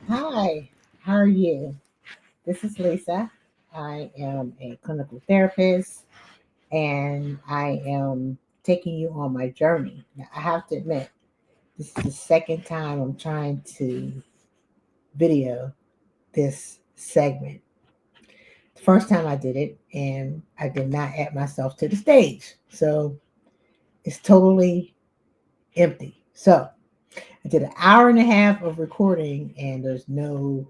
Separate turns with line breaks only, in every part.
Hi, how are you? This is Lisa. I am a clinical therapist and I am taking you on my journey. Now, I have to admit, this is the second time I'm trying to video this segment. The first time I did it, and I did not add myself to the stage. So it's totally empty. So I did an hour and a half of recording, and there's no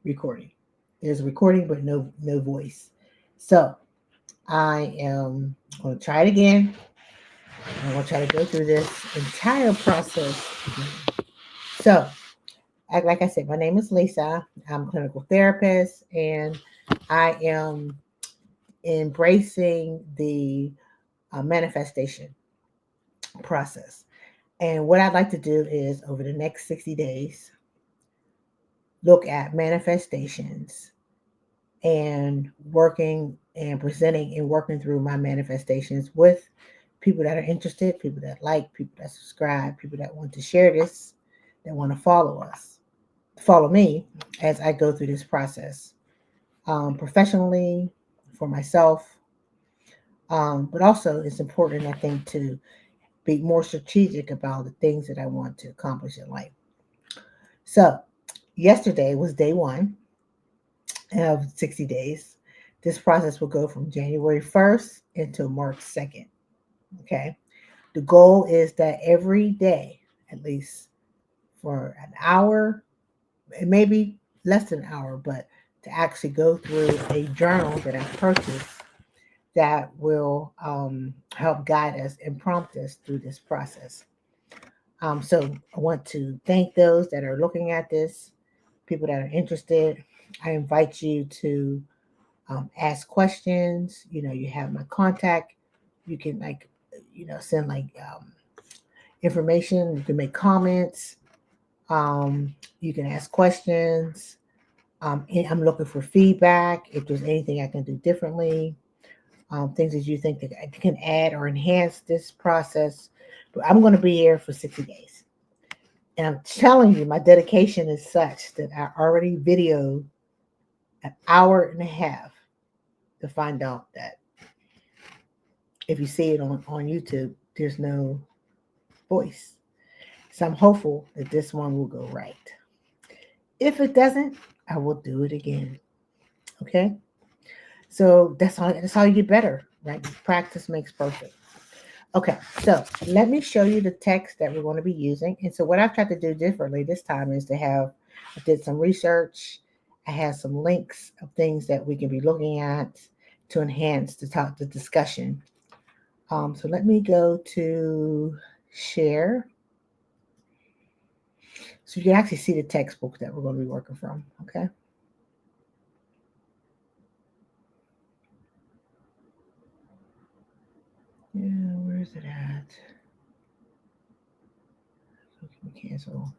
recording. There's a recording, but no voice. So I am going to try it again. I'm going to try to go through this entire process again. So, like I said, my name is Lisa. I'm a clinical therapist, and I am embracing the manifestation process. And what I'd like to do is over the next 60 days, look at manifestations and working and presenting and working through my manifestations with people that are interested, people that like, people that subscribe, people that want to share this, that want to follow me as I go through this process professionally for myself. But also, it's important, I think, to be more strategic about the things that I want to accomplish in life. So, yesterday was day one of 60 days. This process will go from January 1st until March 2nd. Okay. The goal is that every day, at least for an hour, it may be less than an hour, but to actually go through a journal that I've purchased that will help guide us and prompt us through this process. So I want to thank those that are looking at this, people that are interested. I invite you to ask questions. You have my contact. You can send information. You can make comments. You can ask questions. And I'm looking for feedback. If there's anything I can do differently, things that you think that I can add or enhance this process. But I'm going to be here for 60 days. And I'm telling you, my dedication is such that I already videoed an hour and a half to find out that if you see it on YouTube, there's no voice. So I'm hopeful that this one will go right. If it doesn't, I will do it again. Okay? So that's how you get better, right? Practice makes perfect. Okay, so let me show you the text that we're going to be using. And so what I've tried to do differently this time is I did some research. I have some links of things that we can be looking at to enhance the discussion. So let me go to share. So you can actually see the textbook that we're going to be working from. Okay. Yeah, where is it at? Okay, cancel.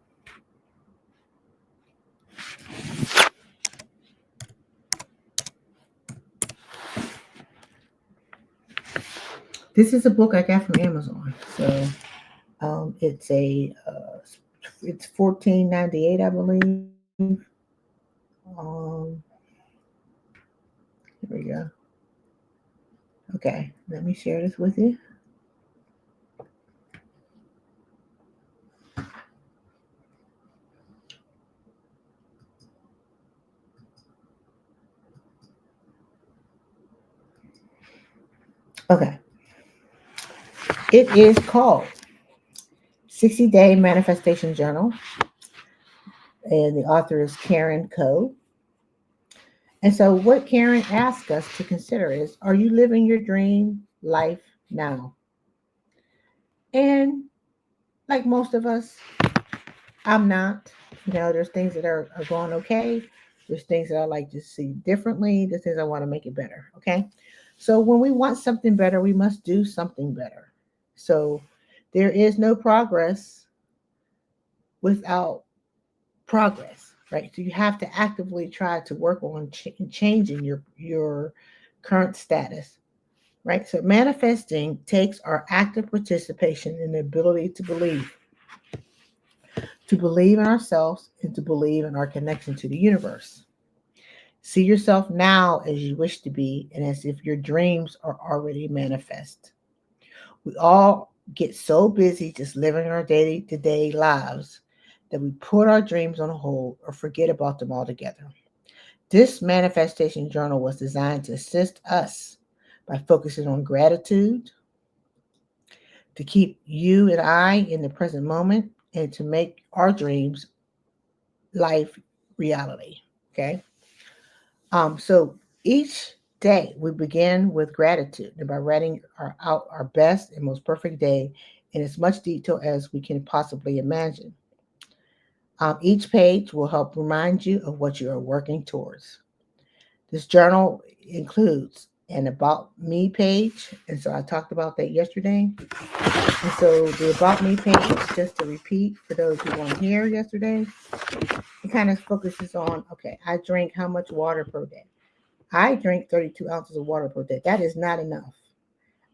This is a book I got from Amazon. So it's 14.98, I believe. Um, here we go. Okay, let me share this with you. Okay, it is called 60 Day Manifestation Journal, and the author is Karen Coe. And so, what Karen asks us to consider is, are you living your dream life now? And like most of us, I'm not. There's things that are going okay. There's things that I like to see differently. There's things I want to make it better. Okay. So when we want something better, we must do something better. So there is no progress without progress, right? So you have to actively try to work on changing your current status, right? So manifesting takes our active participation in the ability to believe. to believe in ourselves and to believe in our connection to the universe. See yourself now as you wish to be and as if your dreams are already manifest. We all get so busy just living our day to day lives that we put our dreams on hold or forget about them altogether. This manifestation journal was designed to assist us by focusing on gratitude, to keep you and I in the present moment, and to make our dreams life reality. Okay. So each day we begin with gratitude and by writing out our best and most perfect day in as much detail as we can possibly imagine. Each page will help remind you of what you are working towards. This journal includes an about me page, and so I talked about that yesterday. And so the about me page, just to repeat for those who weren't here yesterday, it kind of focuses on okay, I drink how much water per day? I drink 32 ounces of water per day. That is not enough.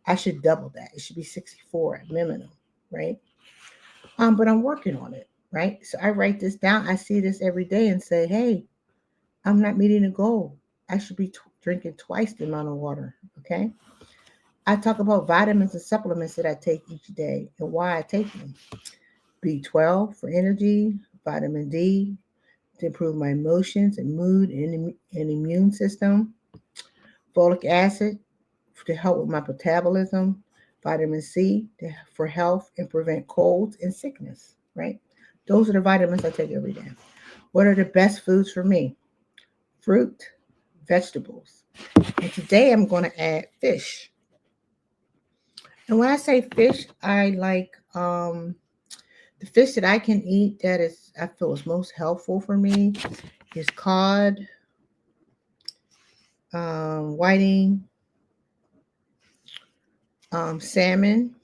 I should double that. It should be 64 at minimum, right? But I'm working on it, right? So I write this down. I see this every day and say, hey, I'm not meeting a goal. I should be drinking twice the amount of water, okay? I talk about vitamins and supplements that I take each day and why I take them. B12 for energy, vitamin D to improve my emotions and mood and immune system, folic acid to help with my metabolism, vitamin C for health and prevent colds and sickness, right? Those are the vitamins I take every day. What are the best foods for me? Fruit, vegetables. And today I'm going to add fish. And when I say fish, I like the fish that I can eat that is I feel is most helpful for me is cod, whiting, salmon,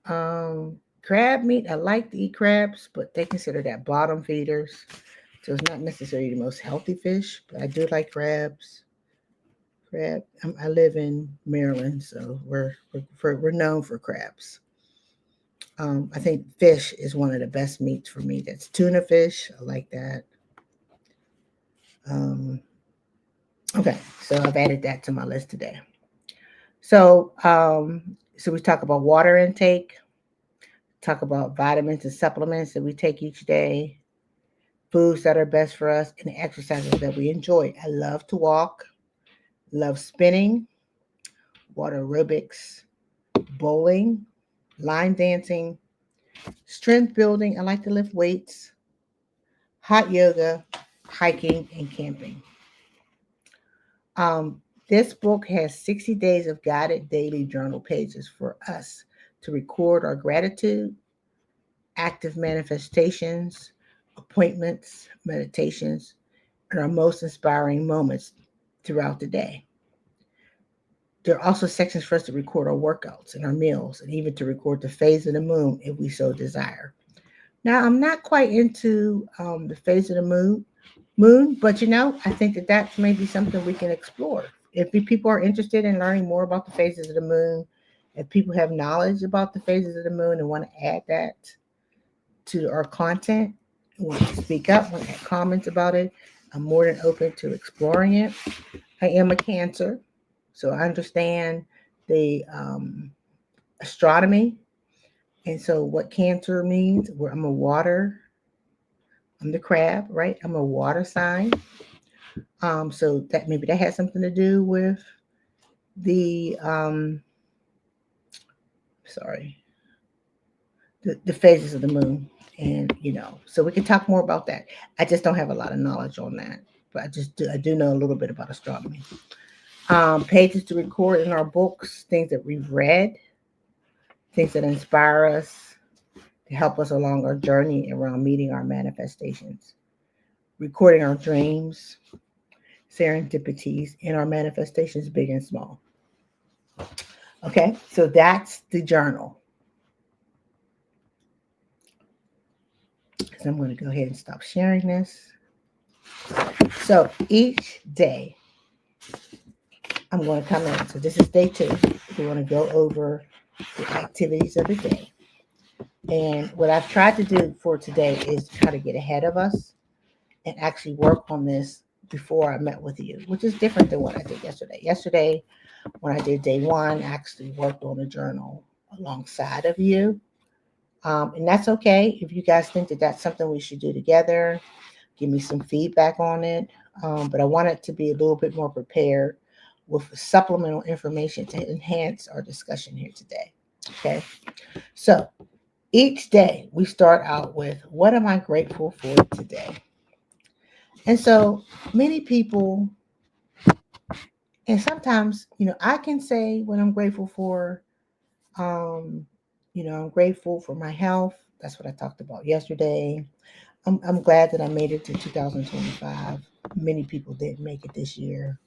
Um, crab meat, I like to eat crabs, but they consider that bottom feeders. So it's not necessarily the most healthy fish, but I do like crabs. I live in Maryland, so we're known for crabs. I think fish is one of the best meats for me. That's tuna fish. I like that. Um, okay, so I've added that to my list today. So, so we talk about water intake, talk about vitamins and supplements that we take each day, foods that are best for us, and exercises that we enjoy. I love to walk, love spinning, water aerobics, bowling, line dancing, strength building. I like to lift weights, hot yoga, hiking, and camping. Um, this book has 60 days of guided daily journal pages for us to record our gratitude, active manifestations, appointments, meditations, and our most inspiring moments throughout the day. There are also sections for us to record our workouts and our meals, and even to record the phase of the moon if we so desire. Now, I'm not quite into the phase of the moon, but I think that that's maybe something we can explore. If people are interested in learning more about the phases of the moon, if people have knowledge about the phases of the moon and want to add that to our content, want to speak up, want to add comments about it, I'm more than open to exploring it. I am a Cancer, so I understand the astronomy. And so, what Cancer means, where I'm the crab, right? I'm a water sign. So that maybe that has something to do with the sorry, the phases of the moon, and so we can talk more about that. I just don't have a lot of knowledge on that, but I do know a little bit about astronomy. Pages to record in our books, things that we've read, things that inspire us, to help us along our journey around meeting our manifestations, recording our dreams, serendipities, and our manifestations, big and small. Okay, so that's the journal. So I'm going to go ahead and stop sharing this. So each day, I'm going to come in. So this is day 2. We're going to go over the activities of the day. And what I've tried to do for today is try to get ahead of us and actually work on this before I met with you, which is different than what I did yesterday. Yesterday, when I did day one, I actually worked on a journal alongside of you. And that's okay. If you guys think that that's something we should do together, give me some feedback on it. But I want it to be a little bit more prepared with supplemental information to enhance our discussion here today. Okay. So each day we start out with, what am I grateful for today? And so many people, and sometimes, I can say what I'm grateful for. Um, I'm grateful for my health. That's what I talked about yesterday. I'm glad that I made it to 2025. Many people didn't make it this year.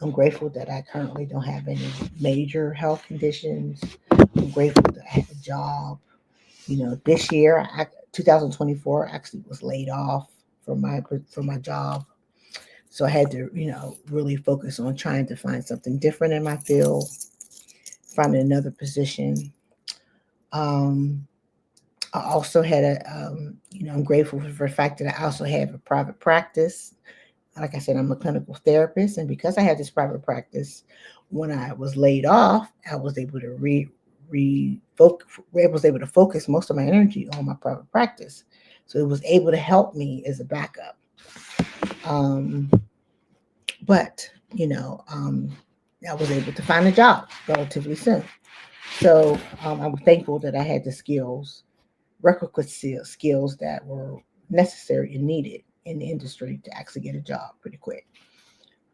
I'm grateful that I currently don't have any major health conditions. I'm grateful that I have a job. This year, 2024, actually was laid off from my job. So I had to, really focus on trying to find something different in my field, finding another position. Um, I also had I'm grateful for the fact that I also have a private practice. Like I said, I'm a clinical therapist, and because I had this private practice, when I was laid off, I was able to was able to focus most of my energy on my private practice. So it was able to help me as a backup. Um, but I was able to find a job relatively soon. So I'm thankful that I had the requisite skills that were necessary and needed in the industry to actually get a job pretty quick.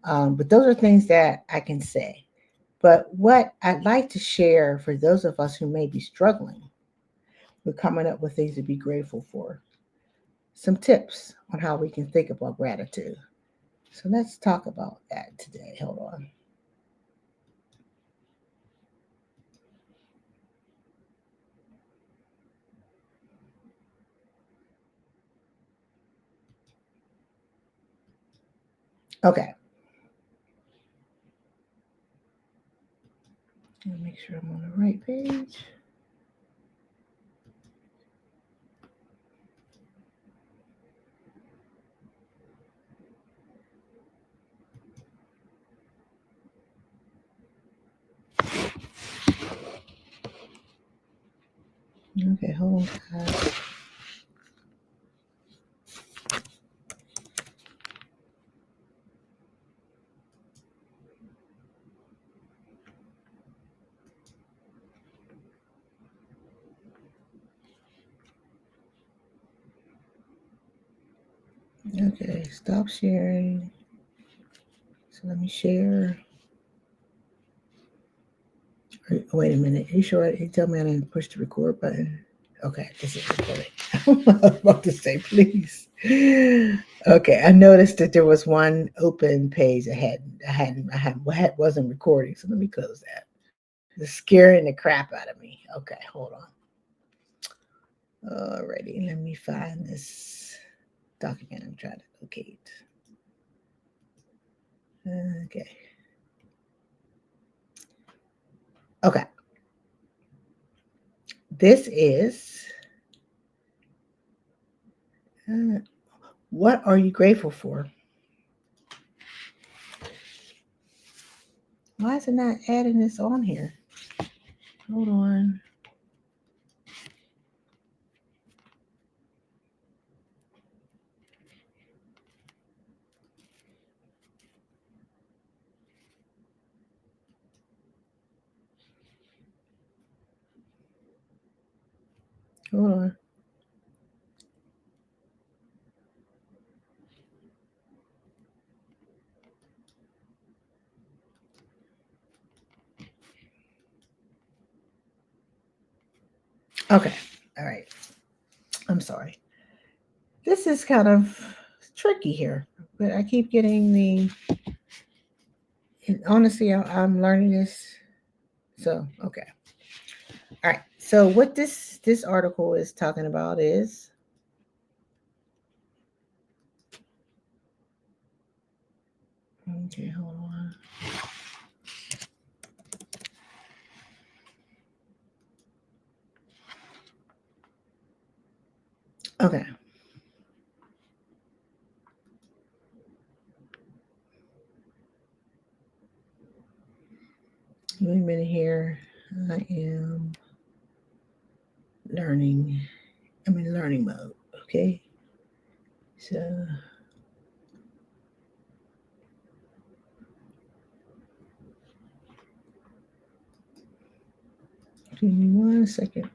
But those are things that I can say. But what I'd like to share for those of us who may be struggling with coming up with things to be grateful for, some tips on how we can think about gratitude. So let's talk about that today. Hold on. Okay. Let me make sure I'm on the right page. Okay, hold on, guys. Okay, stop sharing. So let me share. Wait a minute. You sure? You tell me I didn't push the record button. Okay, this is recording. I was about to say, please. Okay, I noticed that there was one open page wasn't recording. So let me close that. It's scaring the crap out of me. Okay, hold on. Alrighty, let me find this document I'm trying to locate. Okay. Okay. This is uh, what are you grateful for? Why is it not adding this on here? Hold on. Hold on. Okay. All right. I'm sorry. This is kind of tricky here, but I keep getting the. And honestly, I'm learning this. So okay. All right. So what this article is talking about is. Okay, hold on. Okay. Wait a minute here. I am learning. I'm in learning mode. Okay. So give me 1 second.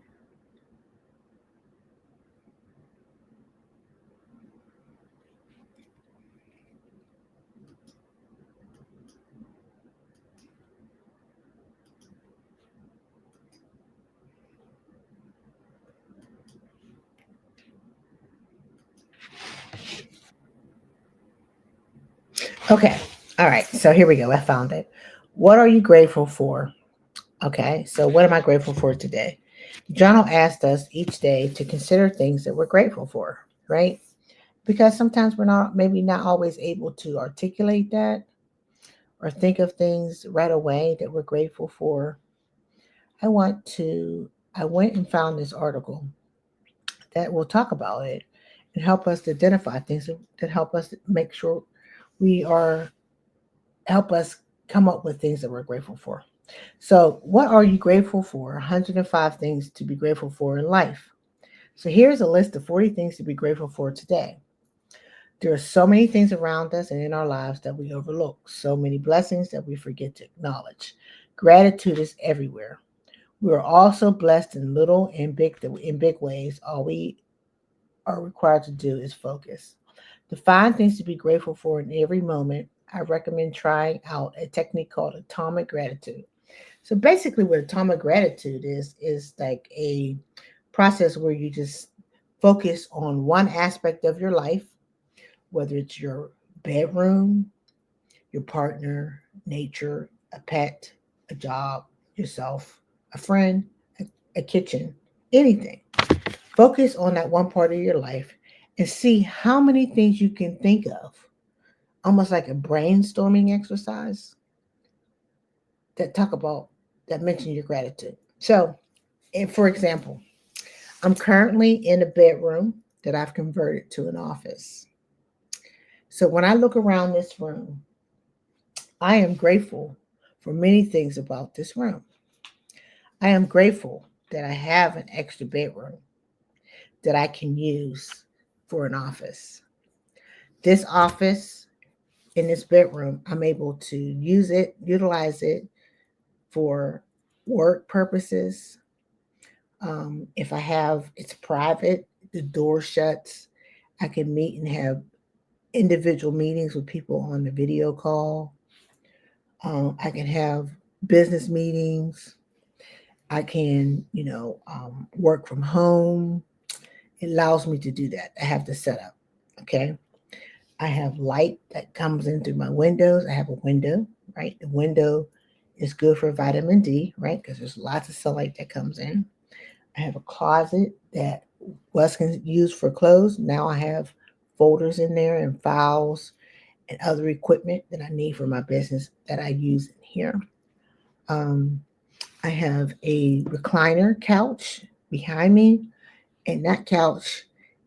Okay. All right. So here we go. I found it. What are you grateful for? Okay. So what am I grateful for today? The journal asked us each day to consider things that we're grateful for, right? Because sometimes we're not, maybe not always able to articulate that or think of things right away that we're grateful for. I want to, I went and found this article that will talk about it and help us to identify things that help us make sure we are, help us come up with things that we're grateful for. So, what are you grateful for? 105 things to be grateful for in life. So, here's a list of 40 things to be grateful for today. There are so many things around us and in our lives that we overlook, so many blessings that we forget to acknowledge. Gratitude is everywhere. We are also blessed in little and big ways. All we are required to do is focus. To find things to be grateful for in every moment, I recommend trying out a technique called atomic gratitude. So basically, what atomic gratitude is like a process where you just focus on one aspect of your life, whether it's your bedroom, your partner, nature, a pet, a job, yourself, a friend, a kitchen, anything. Focus on that one part of your life and see how many things you can think of, almost like a brainstorming exercise that talk about, that mention your gratitude. So, and for example, I'm currently in a bedroom that I've converted to an office. So when I look around this room, I am grateful for many things about this room. I am grateful that I have an extra bedroom that I can use for an office. This office in this bedroom, I'm able to utilize it for work purposes. If I have, it's private, the door shuts, I can meet and have individual meetings with people on the video call. I can have business meetings. I can, work from home. It allows me to do that. I have the setup. Okay. I have light that comes in through my windows. I have a window, right? The window is good for vitamin D, right? Because there's lots of sunlight that comes in. I have a closet that was used for clothes. Now I have folders in there and files and other equipment that I need for my business that I use in here. Um, I have a recliner couch behind me, and that couch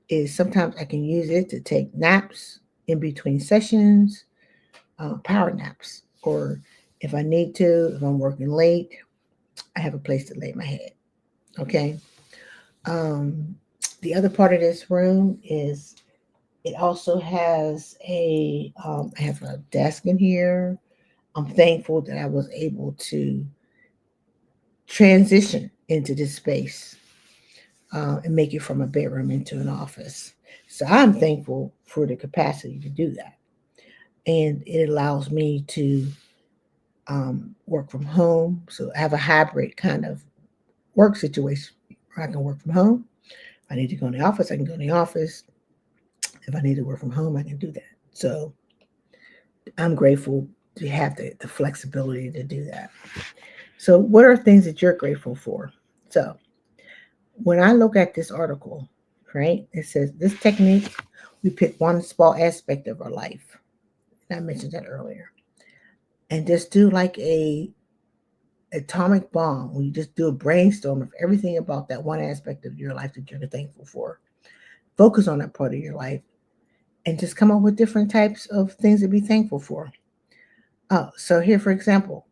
is sometimes I can use it to take naps in between sessions, power naps, or if I need to, if I'm working late, I have a place to lay my head. Okay. Um, the other part of this room is it also has I have a desk in here. I'm thankful that I was able to transition into this space and make it from a bedroom into an office. So I'm thankful for the capacity to do that. And it allows me to work from home. So I have a hybrid kind of work situation where I can work from home. If I need to go in the office, I can go in the office. If I need to work from home, I can do that. So I'm grateful to have the flexibility to do that. So, what are things that you're grateful for? So, when I look at this article, right, it says this technique, we pick one small aspect of our life. And I mentioned that earlier. And just do like a atomic bomb. When you just do a brainstorm of everything about that one aspect of your life that you're thankful for. focus on that part of your life and just come up with different types of things to be thankful for. Oh, so here, for example,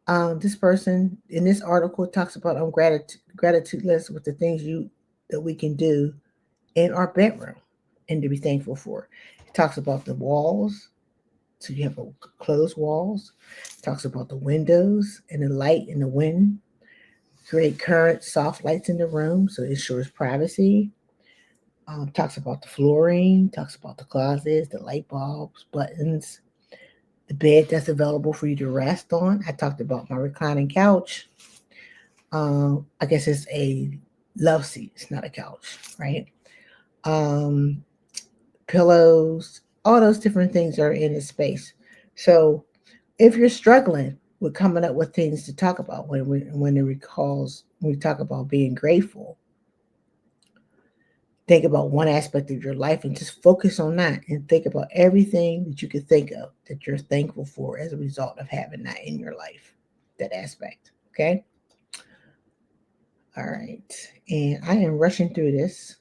this person in this article talks about gratitude list with the things you that we can do in our bedroom and to be thankful for. It talks about the walls, so you have closed walls. It talks about the windows and the light and the wind. Create current soft lights in the room, so it ensures privacy. Talks about the flooring. Talks about the closets, the light bulbs, buttons, the bed that's available for you to rest on. I talked about my reclining couch. I guess it's a love seat. It's not a couch, right? Um, Pillows, all those different things are in this space. So if you're struggling with coming up with things to talk about when we talk about being grateful, think about one aspect of your life and just focus on that and think about everything that you could think of that you're thankful for as a result of having that in your life, that aspect. Okay. All right. And I am rushing through this.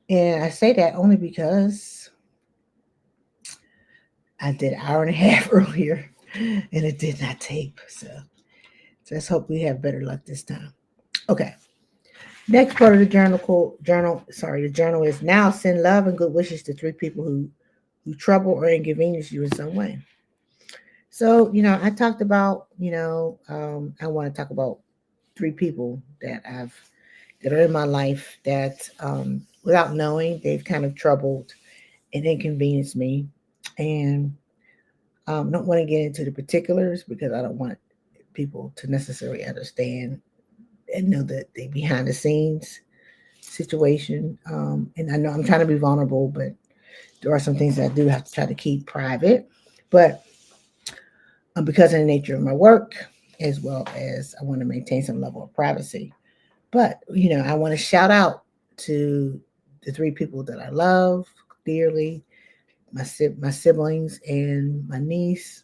And I say that only because I did an hour and a half earlier and it did not tape. So let's hope we have better luck this time. Okay. Next part of the the journal is now send love and good wishes to three people who trouble or inconvenience you in some way. So, I talked about, I want to talk about three people that are in my life that, without knowing, they've kind of troubled and inconvenienced me. And don't want to get into the particulars because I don't want people to necessarily understand and know that the behind the scenes situation. And I know I'm trying to be vulnerable, but there are some things that I do have to try to keep private. But because of the nature of my work, as well as I want to maintain some level of privacy. But, I want to shout out to the three people that I love dearly, my siblings and my nieces,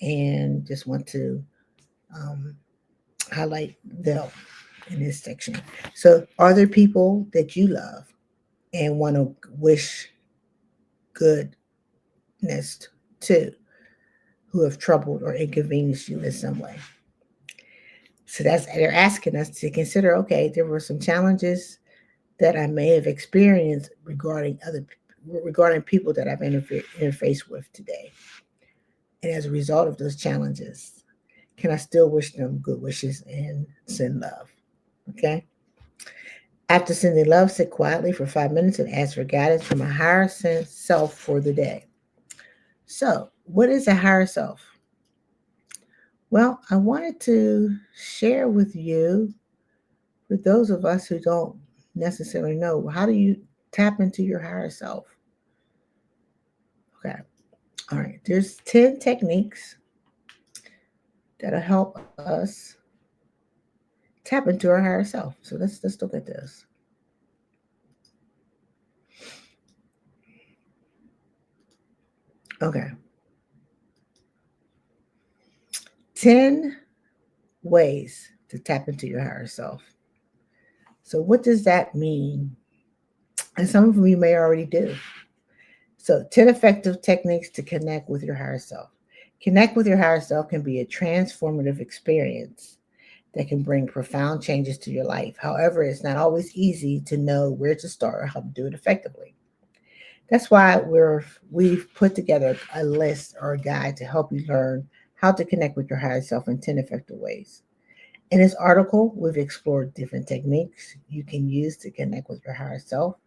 and just want to um, highlight them in this section. So, are there people that you love and want to wish goodness to who have troubled or inconvenienced you in some way? So that's they're asking us to consider. Okay, there were some challenges that I may have experienced regarding people that I've interfaced with today, and as a result of those challenges, can I still wish them good wishes and send love? Okay. After sending love, sit quietly for 5 minutes and ask for guidance from a higher sense self for the day. So, what is a higher self? Well, I wanted to share with you, for those of us who don't necessarily know, how do you tap into your higher self? Okay. All right. There's 10 techniques that'll help us tap into our higher self. So let's look at this. Okay. 10 ways to tap into your higher self. So what does that mean? And some of them you may already do. So 10 effective techniques to connect with your higher self. Connect with your higher self can be a transformative experience that can bring profound changes to your life. However, it's not always easy to know where to start or how to do it effectively. That's why we've put together a list or a guide to help you learn how to connect with your higher self in 10 effective ways. In this article, we've explored different techniques you can use to connect with your higher self,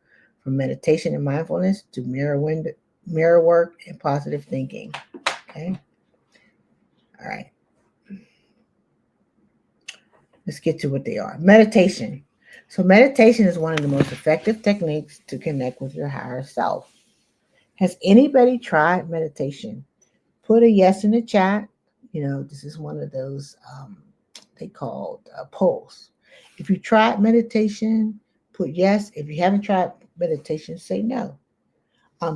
from meditation and mindfulness to mirror work and positive thinking. Okay. All right. Let's get to what they are. Meditation. So, meditation is one of the most effective techniques to connect with your higher self. Has anybody tried meditation? Put a yes in the chat. This is one of those they called polls. If you tried meditation, put yes. If you haven't tried meditation, say no.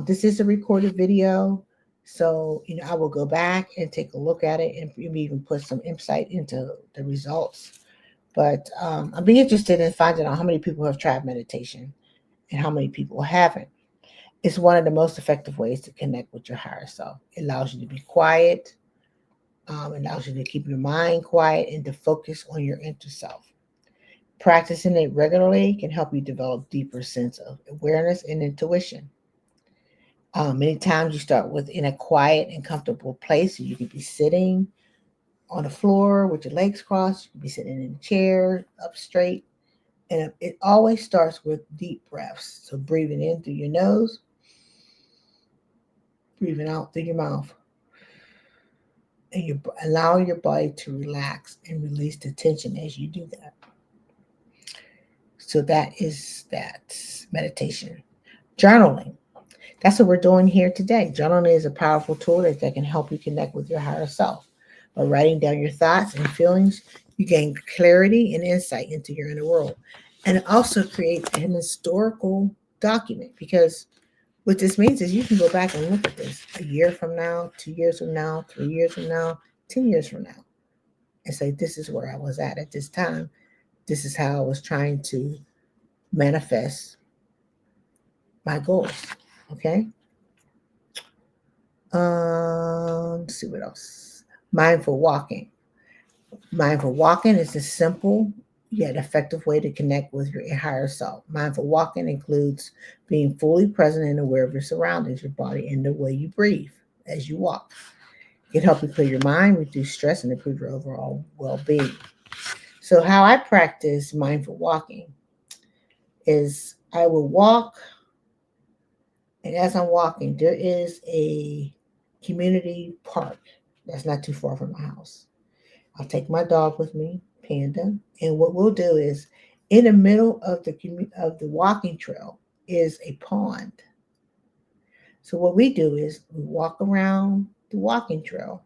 This is a recorded video, so I will go back and take a look at it and maybe even put some insight into the results But I'd be interested in finding out how many people have tried meditation and how many people haven't. It's one of the most effective ways to connect with your higher self. It allows you to be quiet, it allows you to keep your mind quiet and to focus on your inner self. Practicing it regularly can help you develop deeper sense of awareness and intuition. Many times you start with in a quiet and comfortable place. So you could be sitting on the floor with your legs crossed. You could be sitting in a chair up straight. And it always starts with deep breaths. So breathing in through your nose, breathing out through your mouth. And you allow your body to relax and release the tension as you do that. So that is that meditation. Journaling. That's what we're doing here today. Journaling is a powerful tool that can help you connect with your higher self. By writing down your thoughts and feelings, you gain clarity and insight into your inner world. And it also creates an historical document because what this means is you can go back and look at this a year from now, 2 years from now, 3 years from now, 10 years from now, and say, this is where I was at this time. This is how I was trying to manifest my goals. Okay. Let's see what else. Mindful walking. Mindful walking is a simple yet effective way to connect with your higher self. Mindful walking includes being fully present and aware of your surroundings, your body, and the way you breathe as you walk. It can help you clear your mind, reduce stress, and improve your overall well being. So, how I practice mindful walking is I will walk, and as I'm walking, there is a community park that's not too far from my house. I'll take my dog with me, Panda, and what we'll do is in the middle of the walking trail is a pond. So what we do is we walk around the walking trail,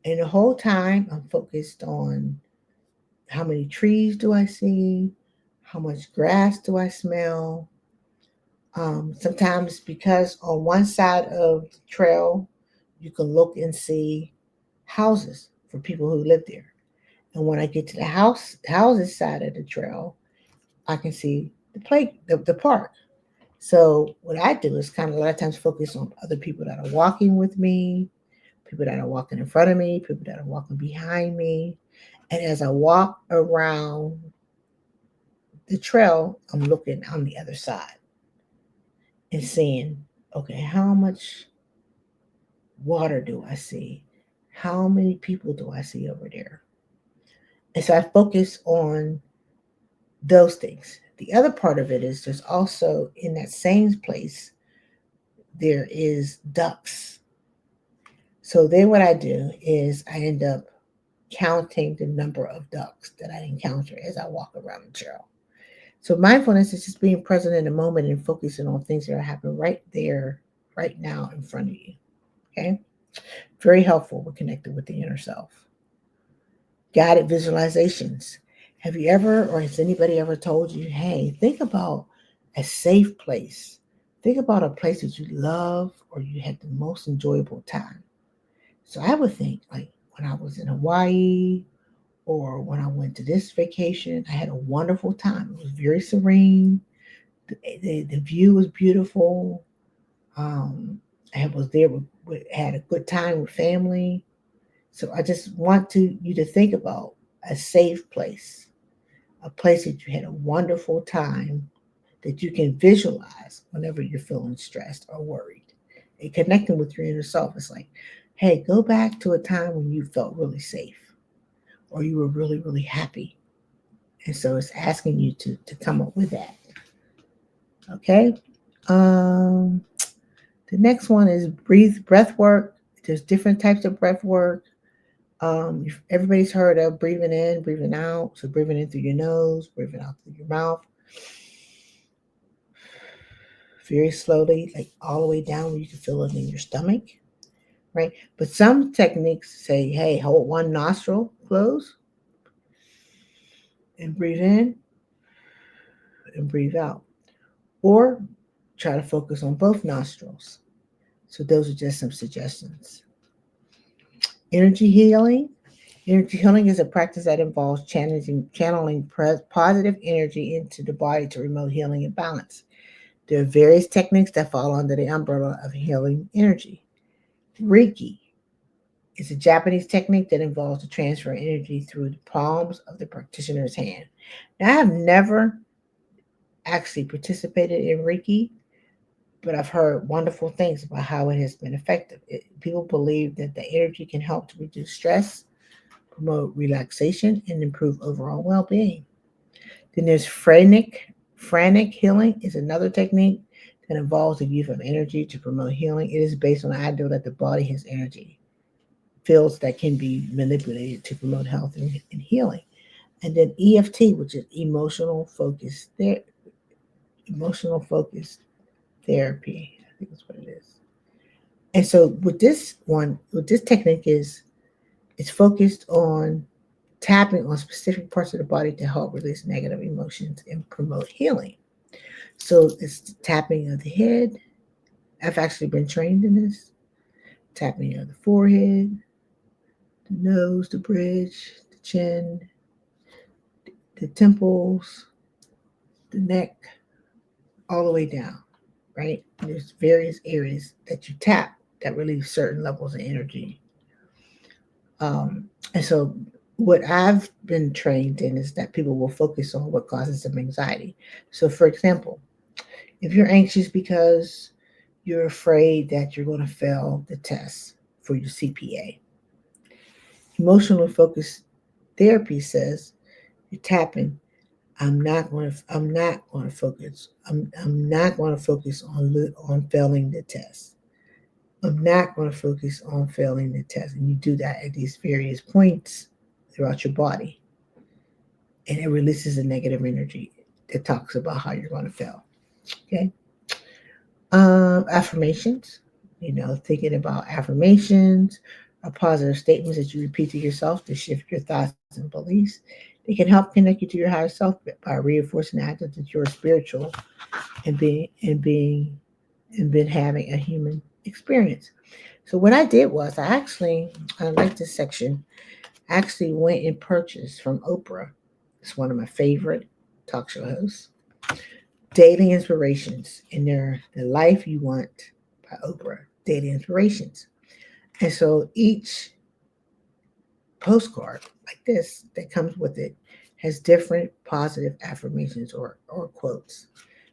and the whole time I'm focused on how many trees do I see, how much grass do I smell. Sometimes because on one side of the trail you can look and see houses for people who live there. And when I get to the houses side of the trail, I can see the park. So what I do is kind of a lot of times focus on other people that are walking with me, people that are walking in front of me, people that are walking behind me. And as I walk around the trail, I'm looking on the other side and seeing, okay, how much water do I see? How many people do I see over there? And so I focus on those things. The other part of it is there's also in that same place, there is ducks. So then what I do is I end up counting the number of ducks that I encounter as I walk around the trail. So mindfulness is just being present in the moment and focusing on things that are happening right there, right now in front of you. Okay. Very helpful with connecting with the inner self. Guided visualizations. Have you ever, or has anybody ever told you, hey, think about a safe place? Think about a place that you love or you had the most enjoyable time. So I would think, like when I was in Hawaii or when I went to this vacation, I had a wonderful time. It was very serene. The view was beautiful. Um, I was there had a good time with family. So I just want you to think about a safe place, a place that you had a wonderful time that you can visualize whenever you're feeling stressed or worried. And connecting with your inner self is like, hey, go back to a time when you felt really safe or you were really, really happy. And so it's asking you to come up with that. Okay. Um, the next one is breath work. There's different types of breath work. Everybody's heard of breathing in, breathing out. So breathing in through your nose, breathing out through your mouth, very slowly, like all the way down where you can feel it in your stomach, right? But some techniques say, hey, hold one nostril closed and breathe in and breathe out. Or try to focus on both nostrils. So those are just some suggestions. Energy healing. Energy healing is a practice that involves channeling positive energy into the body to promote healing and balance. There are various techniques that fall under the umbrella of healing energy. Reiki is a Japanese technique that involves the transfer of energy through the palms of the practitioner's hand. Now, I have never actually participated in Reiki, but I've heard wonderful things about how it has been effective. People believe that the energy can help to reduce stress, promote relaxation, and improve overall well-being. Then there's Frantic healing is another technique that involves the use of energy to promote healing. It is based on the idea that the body has energy fields that can be manipulated to promote health and healing. And then EFT, which is emotional focused therapy. I think that's what it is. And so what this technique is, it's focused on tapping on specific parts of the body to help release negative emotions and promote healing. So it's tapping of the head. I've actually been trained in this. Tapping of the forehead, the nose, the bridge, the chin, the temples, the neck, all the way down, right? And there's various areas that you tap that release certain levels of energy. And so what I've been trained in is that people will focus on what causes them anxiety. So for example, if you're anxious because you're afraid that you're going to fail the test for your CPA, emotional focus therapy says you're tapping. I'm not going to focus. I'm not going to focus on failing the test. I'm not going to focus on failing the test. And you do that at these various points throughout your body. And it releases a negative energy that talks about how you're going to fail. Okay. Affirmations, thinking about affirmations or positive statements that you repeat to yourself to shift your thoughts and beliefs. They can help connect you to your higher self by reinforcing the idea that you're spiritual and been having a human experience. So what I did was I like this section. I actually went and purchased from Oprah. It's one of my favorite talk show hosts. Daily inspirations, and they're The Life You Want by Oprah. Daily inspirations. And so each postcard like this that comes with it has different positive affirmations or quotes.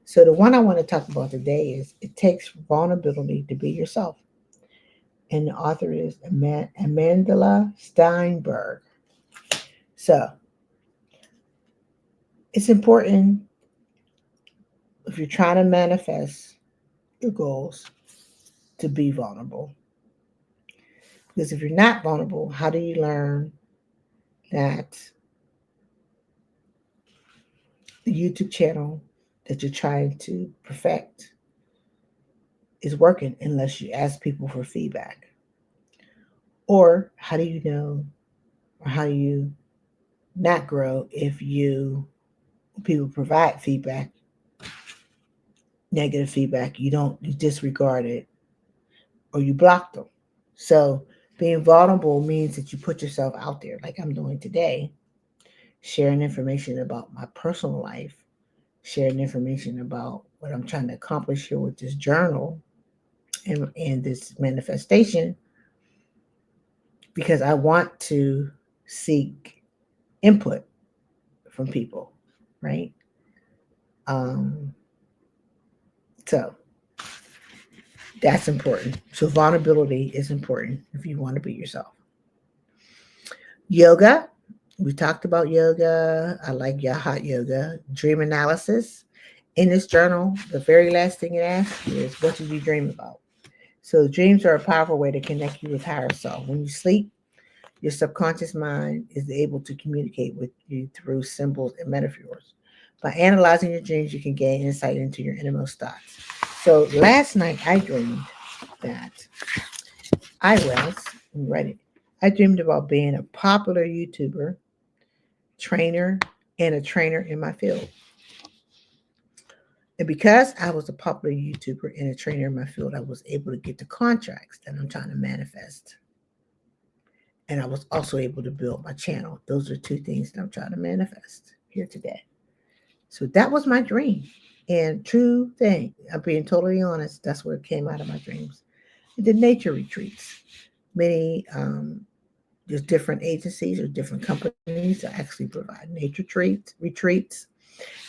So the one I want to talk about today is it takes vulnerability to be yourself. And the author is Amandla Steinberg. So it's important if you're trying to manifest your goals to be vulnerable. Because if you're not vulnerable, how do you learn that the YouTube channel that you're trying to perfect is working unless you ask people for feedback? Or how do you know, or how do you not grow if people provide feedback, negative feedback, you disregard it or you block them? So being vulnerable means that you put yourself out there, like I'm doing today, sharing information about my personal life, sharing information about what I'm trying to accomplish here with this journal and this manifestation, because I want to seek input from people, right? Um, so that's important. So vulnerability is important if you want to be yourself. Yoga. We talked about yoga. I like your hot yoga. Dream analysis. In this journal, the very last thing it asks you is, what did you dream about? So dreams are a powerful way to connect you with higher self. When you sleep, your subconscious mind is able to communicate with you through symbols and metaphors. By analyzing your dreams, you can gain insight into your innermost thoughts. So last night I dreamed that I was, I'm ready. I dreamed about being a popular YouTuber, trainer, and a trainer in my field. And because I was a popular YouTuber and a trainer in my field, I was able to get the contracts that I'm trying to manifest. And I was also able to build my channel. Those are two things that I'm trying to manifest here today. So that was my dream. And true thing, I'm being totally honest, that's where it came out of my dreams. The nature retreats. Many there's different agencies or different companies that actually provide nature retreats.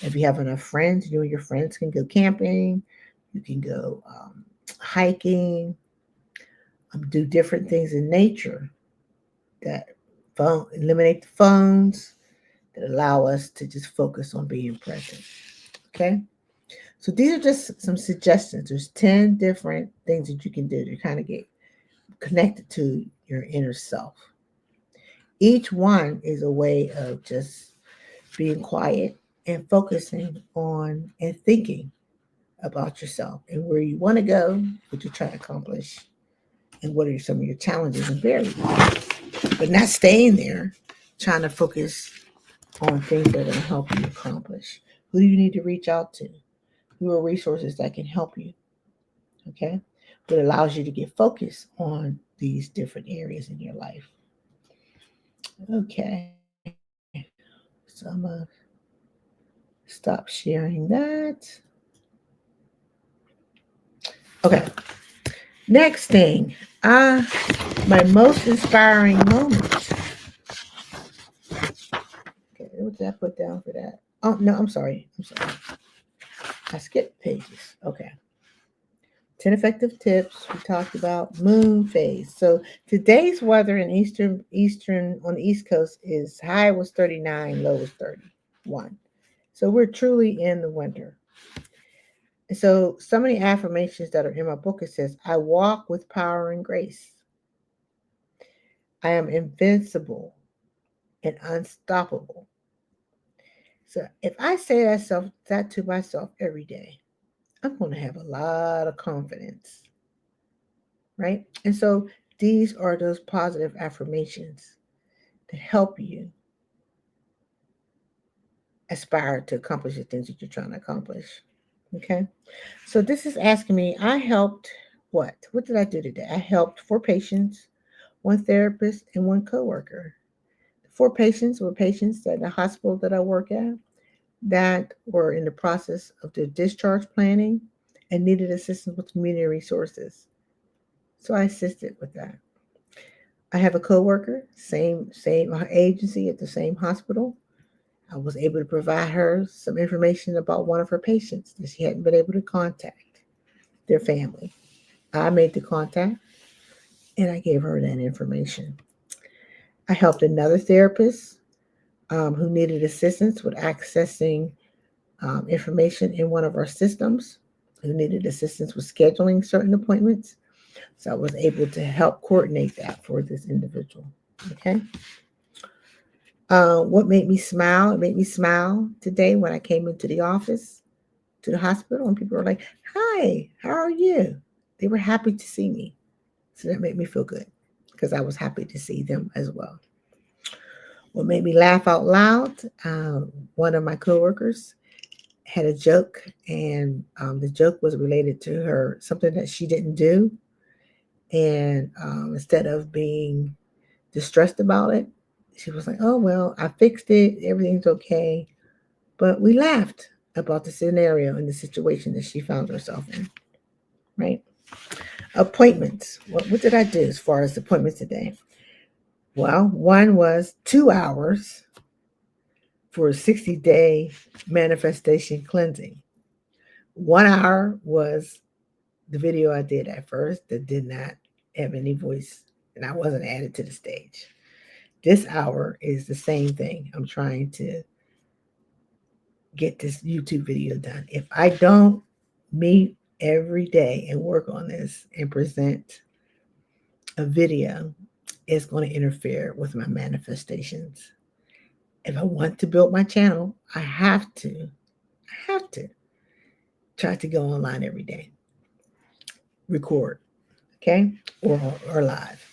If you have enough friends, you and your friends can go camping. You can go hiking, do different things in nature that eliminate the phones, that allow us to just focus on being present. Okay. So these are just some suggestions. There's 10 different things that you can do to kind of get connected to your inner self. Each one is a way of just being quiet and focusing on and thinking about yourself and where you want to go, what you're trying to accomplish, and what are some of your challenges and barriers. But not staying there, trying to focus on things that are going to help you accomplish. Who do you need to reach out to? Who are resources that can help you? Okay. But allows you to get focused on these different areas in your life. Okay. So I'm going to stop sharing that. Okay. Next thing, my most inspiring moments. Okay, what did I put down for that? Oh no, I'm sorry. I skipped pages. Okay. 10 effective tips. We talked about moon phase. So today's weather in eastern on the East Coast is high was 39, low was 31. So we're truly in the winter. And so some of the affirmations that are in my book, it says, I walk with power and grace. I am invincible and unstoppable. So if I say that to myself every day, I'm going to have a lot of confidence, right? And so these are those positive affirmations that help you aspire to accomplish the things that you're trying to accomplish. Okay. So this is asking me, I helped what? What did I do today? I helped 4 patients, 1 therapist, and 1 coworker. The 4 patients were patients at the hospital that I work at that were in the process of their discharge planning and needed assistance with community resources. So I assisted with that. I have a coworker, same agency at the same hospital. I was able to provide her some information about one of her patients that she hadn't been able to contact their family. I made the contact and I gave her that information. I helped another therapist who needed assistance with accessing information in one of our systems, who needed assistance with scheduling certain appointments. So I was able to help coordinate that for this individual. Okay. What made me smile? It made me smile today when I came into the office, to the hospital, and people were like, Hi, how are you? They were happy to see me. So that made me feel good because I was happy to see them as well. What made me laugh out loud? One of my coworkers had a joke, and the joke was related to her, something that she didn't do. And instead of being distressed about it, she was like, oh, well, I fixed it. Everything's okay. But we laughed about the scenario and the situation that she found herself in, right? Appointments. What did I do as far as appointments today? Well, one was 2 hours for a 60-day manifestation cleansing. 1 hour was the video I did at first that did not have any voice and I wasn't added to the stage. This hour is the same thing. I'm trying to get this YouTube video done. If I don't meet every day and work on this and present a video, it's going to interfere with my manifestations. If I want to build my channel, I have to try to go online every day, record, okay, or live.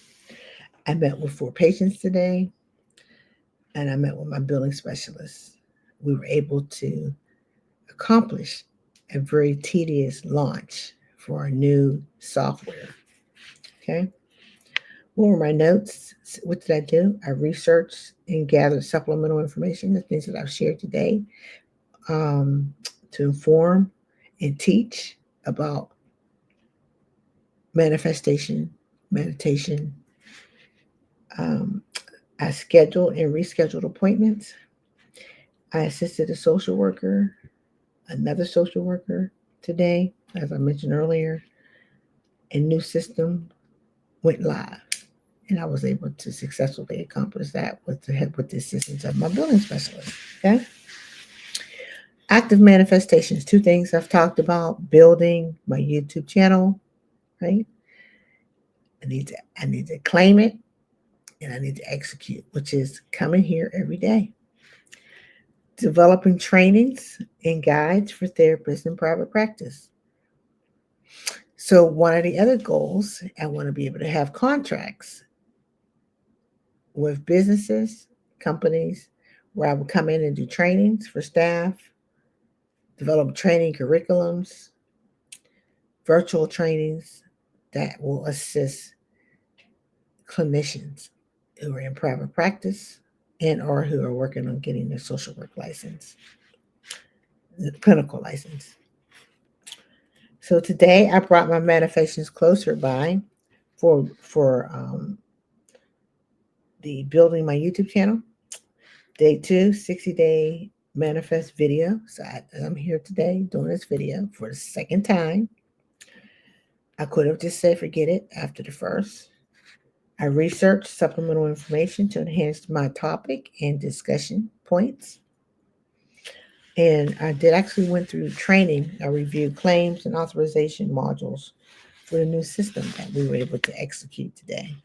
I met with 4 patients today, and I met with my billing specialist. We were able to accomplish a very tedious launch for our new software. Okay. What were my notes? What did I do? I researched and gathered supplemental information, the things that I've shared today, um, to inform and teach about manifestation, meditation. Um, I scheduled and rescheduled appointments. I assisted a social worker, another social worker today, as I mentioned earlier. A new system went live, and I was able to successfully accomplish that with the help with the assistance of my building specialist. Okay. Active manifestations, two things I've talked about: building my YouTube channel, right? I need to claim it, and I need to execute, which is coming here every day. Developing trainings and guides for therapists in private practice. So one of the other goals, I want to be able to have contracts with businesses, companies, where I would come in and do trainings for staff, develop training curriculums, virtual trainings that will assist clinicians who are in private practice and or who are working on getting their social work license, the clinical license. So today I brought my manifestations closer by for the building my YouTube channel. Day 2, 60-day manifest video. So I'm here today doing this video for the second time. I could have just said forget it after the first. I researched supplemental information to enhance my topic and discussion points. And I did actually went through training. I reviewed claims and authorization modules for the new system that we were able to execute today,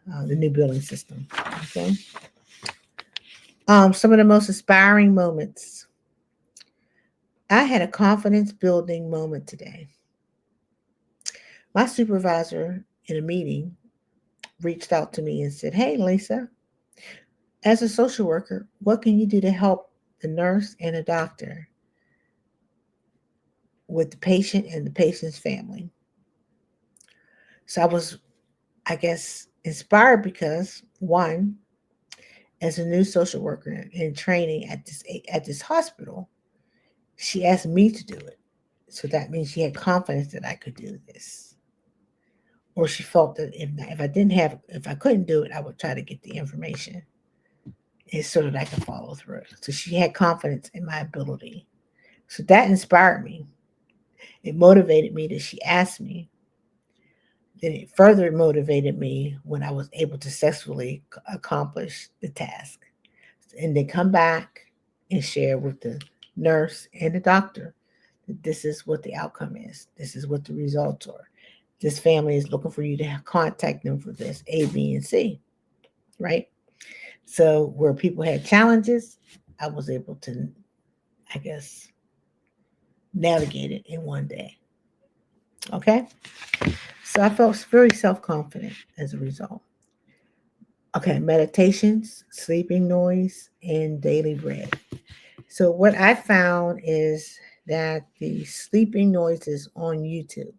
the new billing system. Okay. Some of the most inspiring moments. I had a confidence building moment today. My supervisor in a meeting reached out to me and said, "Hey, Lisa, as a social worker, what can you do to help the nurse and the doctor with the patient and the patient's family?" So I was, I guess, inspired because one, as a new social worker in training at this hospital, she asked me to do it. So that means she had confidence that I could do this. Or she felt that if I couldn't do it, I would try to get the information and so that I could follow through. So she had confidence in my ability. So that inspired me. It motivated me that she asked me. Then it further motivated me when I was able to successfully accomplish the task. And then come back and share with the nurse and the doctor that this is what the outcome is. This is what the results are. This family is looking for you to contact them for this A, B, and C, right? So where people had challenges, I was able to, I guess, navigate it in one day. Okay? So I felt very self confident as a result. Okay, meditations, sleeping noise, and daily bread. So what I found is that the sleeping noises on YouTube,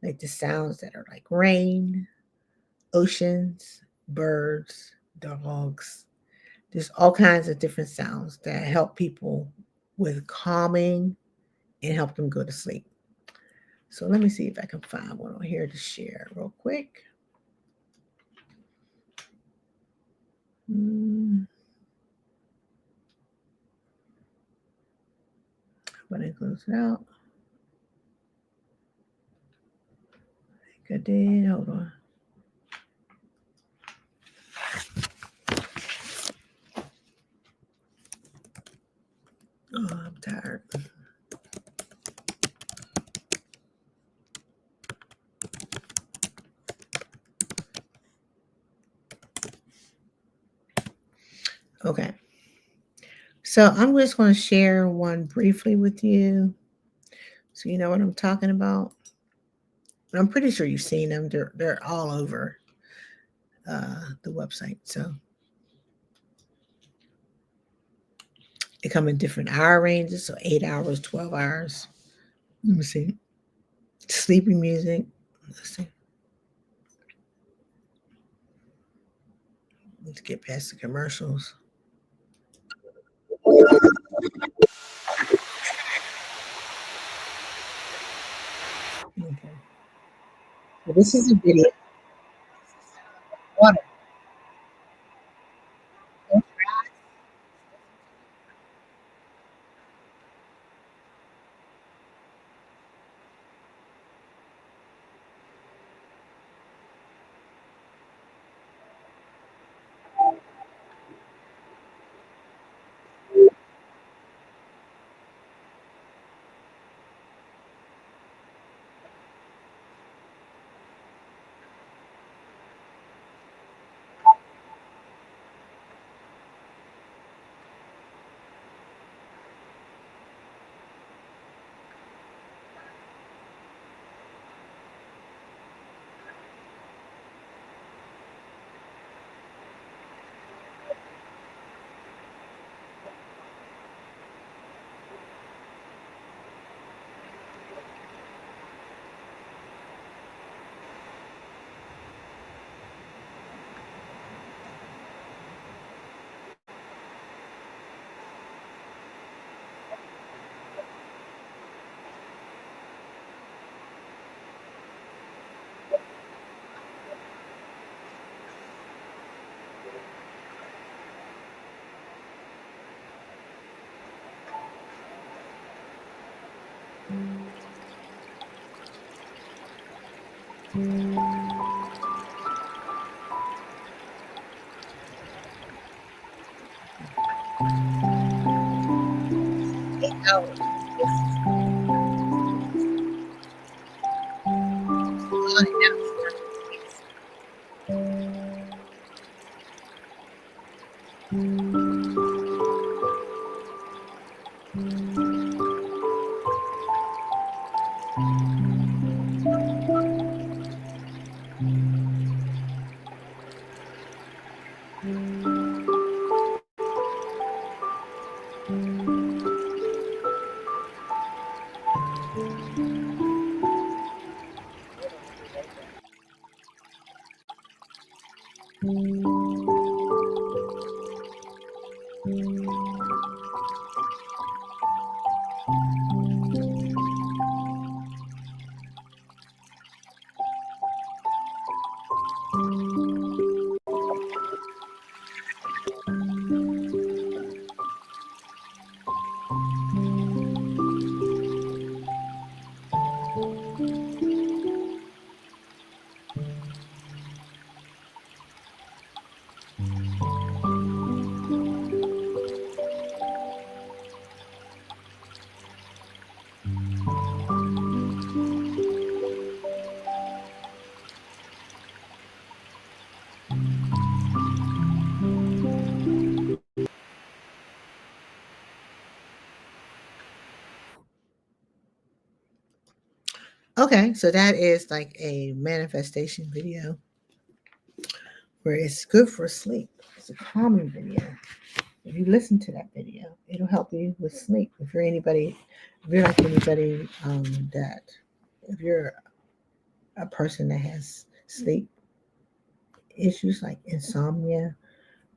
like the sounds that are like rain, oceans, birds, dogs, there's all kinds of different sounds that help people with calming and help them go to sleep. So let me see if I can find one on here to share real quick. I'm going to close it out. I think I did. Hold on. Oh, I'm tired. Okay. So I'm just going to share one briefly with you so you know what I'm talking about. I'm pretty sure you've seen them. They're all over the website. So they come in different hour ranges, so 8 hours, 12 hours. Let me see. Sleeping music. Let's see. Let's get past the commercials. Okay. So this is a video. Water. Okay, so that is like a manifestation video where it's good for sleep. It's a calming video. If you listen to that video, it'll help you with sleep. If you're like anybody that, if you're a person that has sleep issues like insomnia,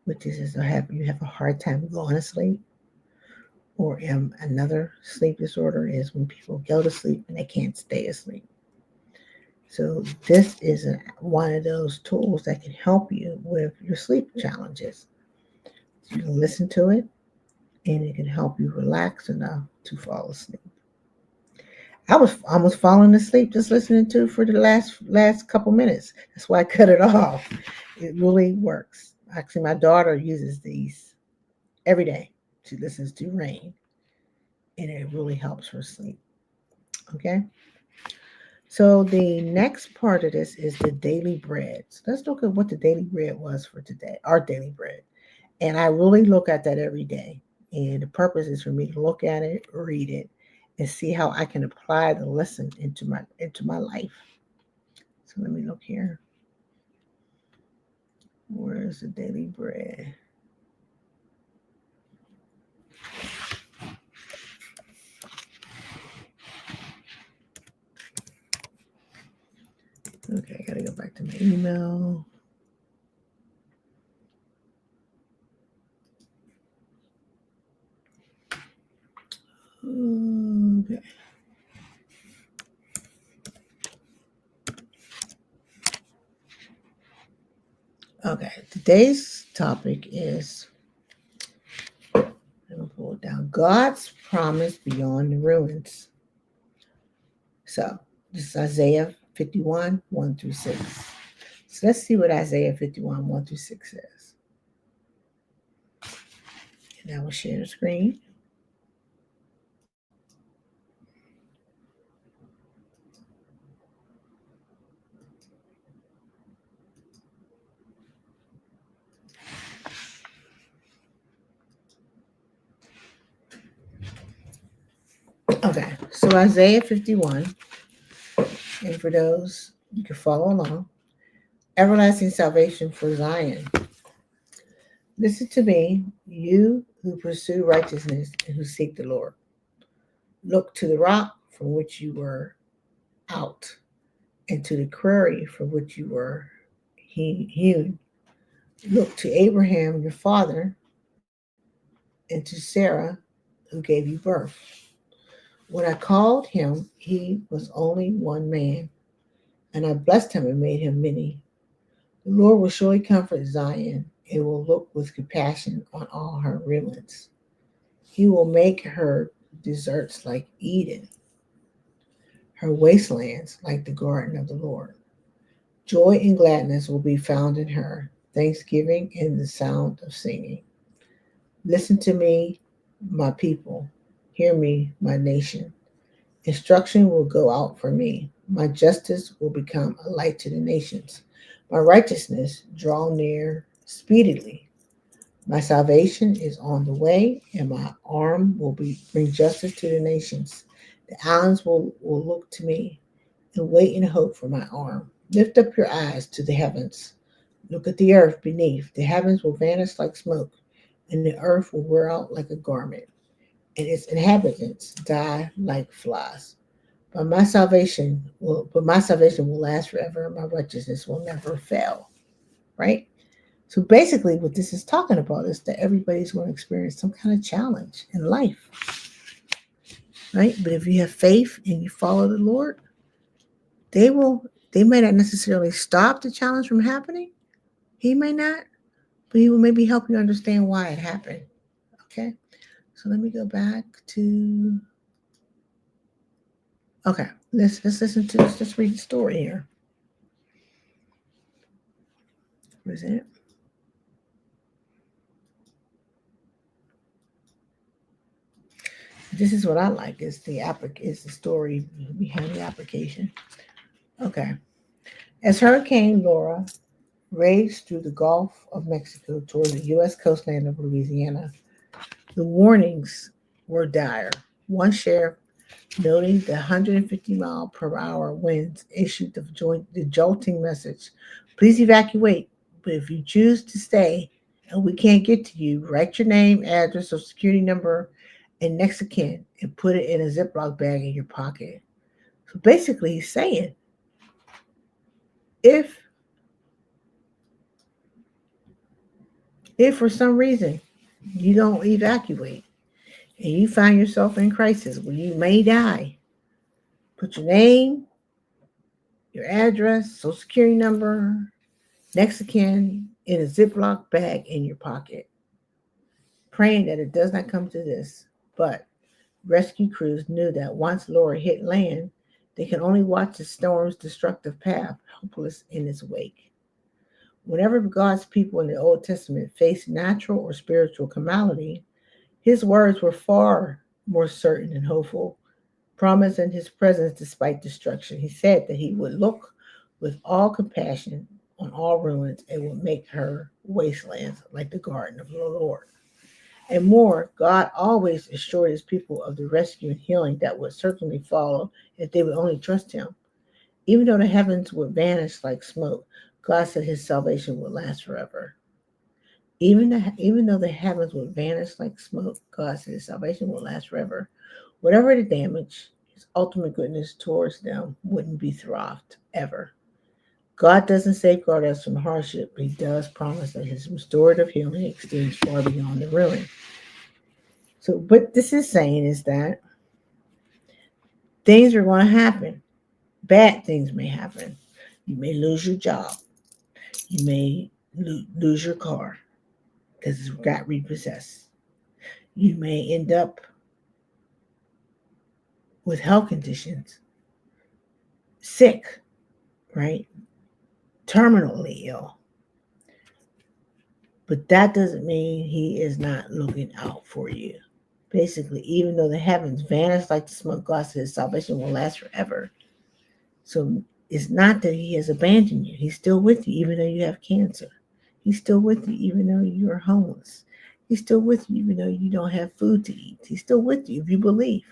which is you have a hard time going to sleep, or another sleep disorder is when people go to sleep and they can't stay asleep. So this is one of those tools that can help you with your sleep challenges. So you can listen to it, and it can help you relax enough to fall asleep. I was almost falling asleep just listening to it for the last couple minutes. That's why I cut it off. It really works. Actually, my daughter uses these every day. She listens to Rain, and it really helps her sleep. Okay. So the next part of this is the daily bread. So let's look at what the daily bread was for today, our daily bread. And I really look at that every day. And the purpose is for me to look at it, read it, and see how I can apply the lesson into my life. So let me look here. Where's the daily bread? Okay, I gotta go back to my email. Okay. Okay. Today's topic is, let me pull it down, God's promise beyond the ruins. So this is Isaiah 51, 1 through 6. So let's see what Isaiah 51, 1 through 6 says. And I will share the screen. Okay, so Isaiah 51, and for those you can follow along, everlasting salvation for Zion. Listen to me, you who pursue righteousness and who seek the Lord. Look to the rock from which you were out, and to the quarry from which you were hewn. Look to Abraham your father, and to Sarah who gave you birth. When I called him, he was only one man, and I blessed him and made him many. The Lord will surely comfort Zion and will look with compassion on all her ruins. He will make her deserts like Eden, her wastelands like the garden of the Lord. Joy and gladness will be found in her, thanksgiving and the sound of singing. Listen to me, my people. Hear me, my nation. Instruction will go out for me. My justice will become a light to the nations. My righteousness draw near speedily. My salvation is on the way, and my arm will bring justice to the nations. The islands will look to me and wait in hope for my arm. Lift up your eyes to the heavens. Look at the earth beneath. The heavens will vanish like smoke, and the earth will wear out like a garment, and its inhabitants die like flies. But my salvation will last forever, and my righteousness will never fail. Right? So basically, what this is talking about is that everybody's going to experience some kind of challenge in life, right? But if you have faith and you follow the Lord, they will. They may not necessarily stop the challenge from happening. He may not, but he will maybe help you understand why it happened. Okay. So let me go back to. Okay, let's listen to this. Let's read the story here. Where is it? This is what I like. Is the story behind the application. Okay. As Hurricane Laura raged through the Gulf of Mexico toward the U.S. coastline of Louisiana, the warnings were dire. One sheriff, noting the 150-mile-per-hour winds, issued the jolting message: "Please evacuate, but if you choose to stay and we can't get to you, write your name, address, or security number and next of kin and put it in a Ziploc bag in your pocket." So basically, he's saying, if if for some reason you don't evacuate and you find yourself in crisis where you may die, put your name, your address, social security number, next of kin in a Ziploc bag in your pocket, praying that it does not come to this. But rescue crews knew that once Laura hit land, they could only watch the storm's destructive path, helpless in its wake. Whenever God's people in the Old Testament faced natural or spiritual calamity, his words were far more certain and hopeful, promising his presence despite destruction. He said that he would look with all compassion on all ruins and would make her wastelands like the garden of the Lord. And more, God always assured his people of the rescue and healing that would certainly follow if they would only trust him. Even though the heavens would vanish like smoke, God said his salvation would last forever. Even though the heavens would vanish like smoke, God said his salvation would last forever. Whatever the damage, his ultimate goodness towards them wouldn't be thwarted ever. God doesn't safeguard us from hardship, but he does promise that his restorative healing extends far beyond the ruin. So, what this is saying is that Things are going to happen. Bad things may happen. You may lose your job. You may lose your car because it got repossessed. You may end up with health conditions, sick, right? Terminally ill. But that doesn't mean he is not looking out for you. Basically, even though the heavens vanish like the smoke, God says his salvation will last forever. So it's not that he has abandoned you. He's still with you, even though you have cancer. He's still with you, even though you're homeless. He's still with you, even though you don't have food to eat. He's still with you if you believe.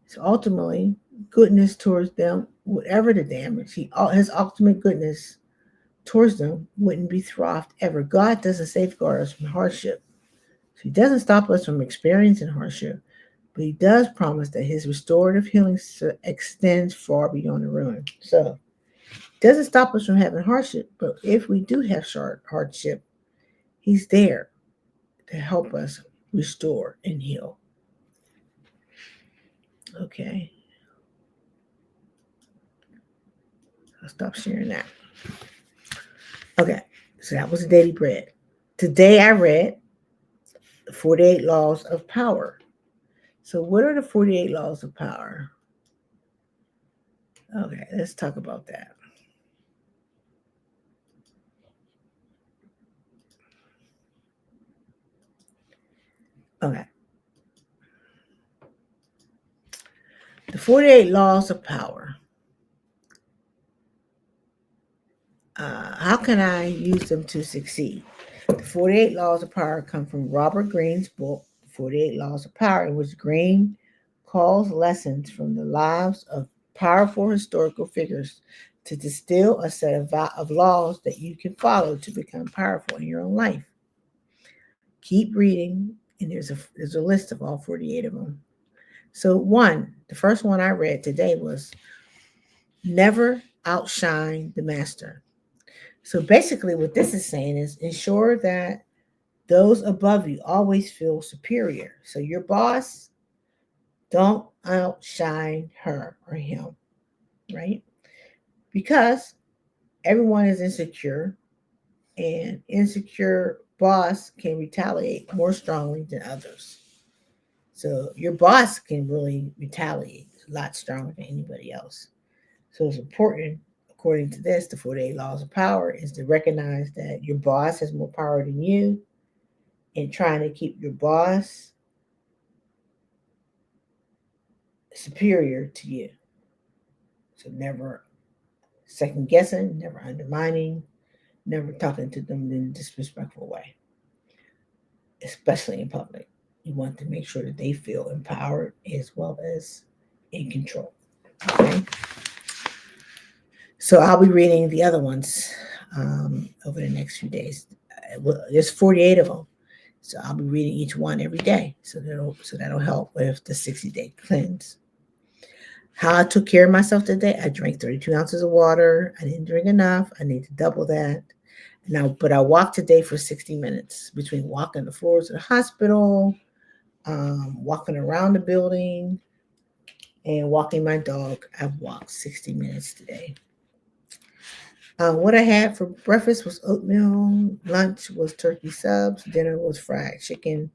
So ultimately, goodness towards them, whatever the damage, his ultimate goodness towards them wouldn't be throughed ever. God doesn't safeguard us from hardship. So he doesn't stop us from experiencing hardship, but he does promise that his restorative healing extends far beyond the ruin. So it doesn't stop us from having hardship, but if we do have hardship, he's there to help us restore and heal. Okay, I'll stop sharing that. Okay, so that was the daily bread. Today I read the 48 Laws of Power. So, what are the 48 Laws of Power? Okay, let's talk about that. Okay, the 48 Laws of Power. How can I use them to succeed? The 48 Laws of Power come from Robert Greene's book, 48 Laws of Power, in which Greene calls lessons from the lives of powerful historical figures to distill a set of laws that you can follow to become powerful in your own life. Keep reading, and there's a list of all 48 of them. So the first one I read today was never outshine the master. So basically, what this is saying is ensure that those above you always feel superior. So your boss, don't outshine her or him, right? Because everyone is insecure, and insecure boss can retaliate more strongly than others. So your boss can really retaliate a lot stronger than anybody else. So it's important, according to this, the 48 Laws of Power, is to recognize that your boss has more power than you, and trying to keep your boss superior to you. So never second guessing, never undermining, never talking to them in a disrespectful way, especially in public. You want to make sure that they feel empowered as well as in control. Okay. So I'll be reading the other ones over the next few days. There's 48 of them. So I'll be reading each one every day. So that'll help with the 60-day cleanse. How I took care of myself today: I drank 32 ounces of water. I didn't drink enough. I need to double that. But I walked today for 60 minutes between walking the floors of the hospital, walking around the building, and walking my dog. I've walked 60 minutes today. What I had for breakfast was oatmeal, lunch was turkey subs, dinner was fried chicken,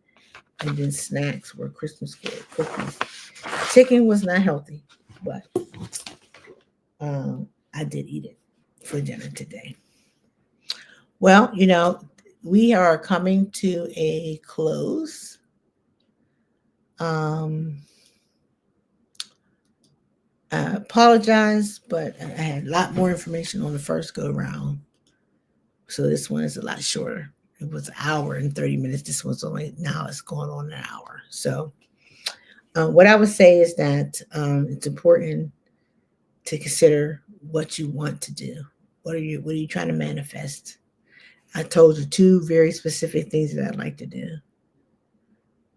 and then snacks were Christmas cookies. Chicken was not healthy, but I did eat it for dinner today. Well, we are coming to a close. I apologize, but I had a lot more information on the first go round. So this one is a lot shorter. It was an hour and 30 minutes. This one's now it's going on an hour. So what I would say is that it's important to consider what you want to do. What are you trying to manifest? I told you two very specific things that I'd like to do.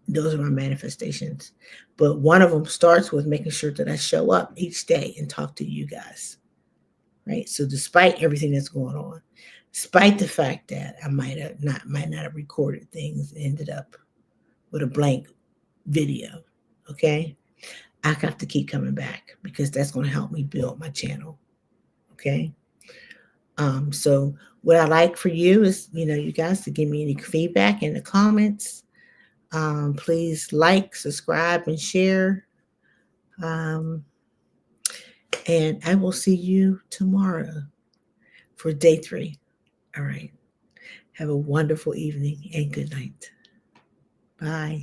Those are my manifestations. But one of them starts with making sure that I show up each day and talk to you guys. Right? So despite everything that's going on, despite the fact that I might not have recorded things, ended up with a blank video. Okay? I have to keep coming back because that's going to help me build my channel. Okay. So what I like for you is, you guys to give me any feedback in the comments. Please like, subscribe, and share. Um, and I will see you tomorrow for day 3. All right. Have a wonderful evening and good night. Bye.